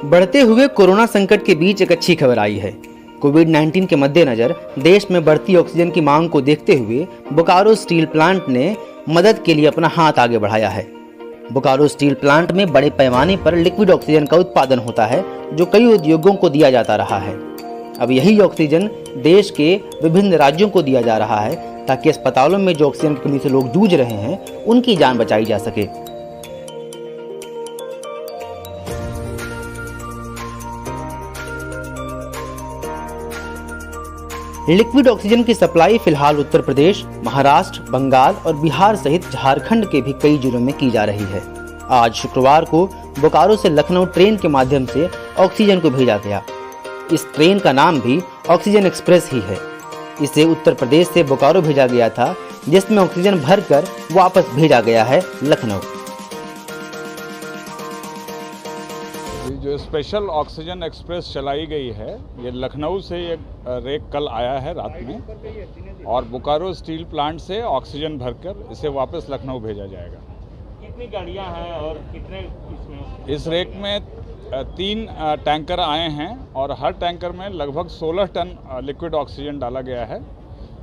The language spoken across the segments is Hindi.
बढ़ते हुए कोरोना संकट के बीच एक अच्छी खबर आई है। कोविड-19 के मद्देनजर देश में बढ़ती ऑक्सीजन की मांग को देखते हुए बोकारो स्टील प्लांट ने मदद के लिए अपना हाथ आगे बढ़ाया है। बोकारो स्टील प्लांट में बड़े पैमाने पर लिक्विड ऑक्सीजन का उत्पादन होता है, जो कई उद्योगों को दिया जाता रहा है। अब यही ऑक्सीजन देश के विभिन्न राज्यों को दिया जा रहा है, ताकि अस्पतालों में जो ऑक्सीजन की कमी से लोग जूझ रहे हैं, उनकी जान बचाई जा सके। लिक्विड ऑक्सीजन की सप्लाई फिलहाल उत्तर प्रदेश, महाराष्ट्र, बंगाल और बिहार सहित झारखंड के भी कई जिलों में की जा रही है। आज शुक्रवार को बोकारो से लखनऊ ट्रेन के माध्यम से ऑक्सीजन को भेजा गया। इस ट्रेन का नाम भी ऑक्सीजन एक्सप्रेस ही है। इसे उत्तर प्रदेश से बोकारो भेजा गया था, जिसमें ऑक्सीजन भरकर वापस भेजा गया है लखनऊ। जो स्पेशल ऑक्सीजन एक्सप्रेस चलाई गई है, ये लखनऊ से ये रेक कल आया है रात में, और बोकारो स्टील प्लांट से ऑक्सीजन भरकर इसे वापस लखनऊ भेजा जाएगा। कितनी गाड़ियां हैं और कितने इसमें? इस रेक में 3 टैंकर आए हैं और हर टैंकर में लगभग 16 टन लिक्विड ऑक्सीजन डाला गया है।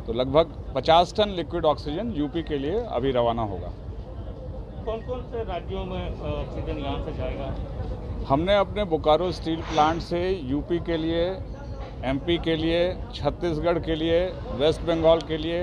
तो लगभग 50 टन लिक्विड ऑक्सीजन यूपी के लिए अभी रवाना होगा। कौन कौन से राज्यों में ऑक्सीजन यहाँ से जाएगा? हमने अपने बोकारो स्टील प्लांट से यूपी के लिए, एमपी के लिए, छत्तीसगढ़ के लिए, वेस्ट बंगाल के लिए,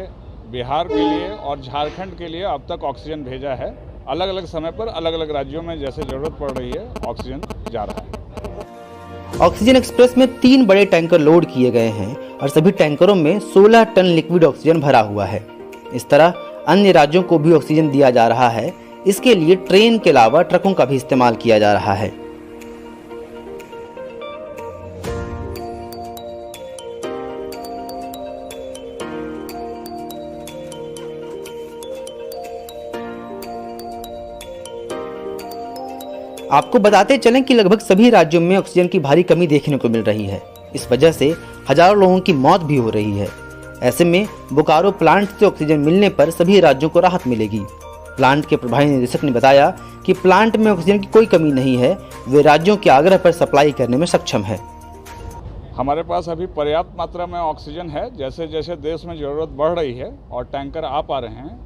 बिहार के लिए और झारखंड के लिए अब तक ऑक्सीजन भेजा है। अलग अलग समय पर अलग अलग राज्यों में जैसे ज़रूरत पड़ रही है, ऑक्सीजन जा रहा है। ऑक्सीजन एक्सप्रेस में 3 बड़े टैंकर लोड किए गए हैं और सभी टैंकरों में 16 टन लिक्विड ऑक्सीजन भरा हुआ है। इस तरह अन्य राज्यों को भी ऑक्सीजन दिया जा रहा है। इसके लिए ट्रेन के अलावा ट्रकों का भी इस्तेमाल किया जा रहा है। आपको बताते चलें कि लगभग सभी राज्यों में ऑक्सीजन की भारी कमी देखने को मिल रही है। इस वजह से हजारों लोगों की मौत भी हो रही है। ऐसे में बोकारो प्लांट से ऑक्सीजन मिलने पर सभी राज्यों को राहत मिलेगी। प्लांट के प्रभारी निदेशक ने बताया कि प्लांट में ऑक्सीजन की कोई कमी नहीं है, वे राज्यों के आग्रह पर सप्लाई करने में सक्षम है। हमारे पास अभी पर्याप्त मात्रा में ऑक्सीजन है। जैसे जैसे देश में ज़रूरत बढ़ रही है और टैंकर आ पा रहे हैं,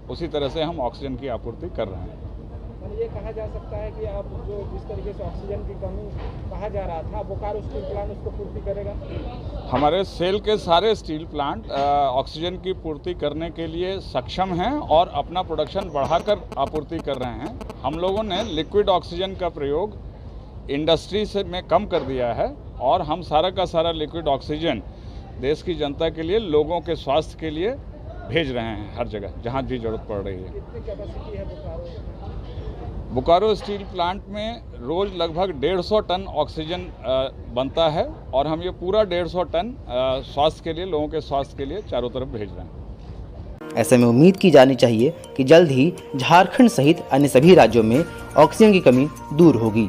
उसी तरह से हम ऑक्सीजन की आपूर्ति कर रहे हैं। ये कहा जा सकता है कि आप जो जिस तरीके से ऑक्सीजन की कमी कहा जा रहा था, बोकारो स्टील प्लांट उसको पूर्ति करेगा? हमारे सेल के सारे स्टील प्लांट ऑक्सीजन की पूर्ति करने के लिए सक्षम हैं और अपना प्रोडक्शन बढ़ाकर आपूर्ति कर रहे हैं। हम लोगों ने लिक्विड ऑक्सीजन का प्रयोग इंडस्ट्री से में कम कर दिया है और हम सारा का सारा लिक्विड ऑक्सीजन देश की जनता के लिए, लोगों के स्वास्थ्य के लिए भेज रहे हैं हर जगह जहाँ भी जरूरत पड़ रही है। कितनी कैपेसिटी है बोकारो स्टील प्लांट में रोज़ लगभग 150 टन ऑक्सीजन बनता है और हम ये पूरा 150 टन स्वास्थ्य के लिए, लोगों के स्वास्थ्य के लिए चारों तरफ भेज रहे हैं। ऐसे में उम्मीद की जानी चाहिए कि जल्द ही झारखंड सहित अन्य सभी राज्यों में ऑक्सीजन की कमी दूर होगी।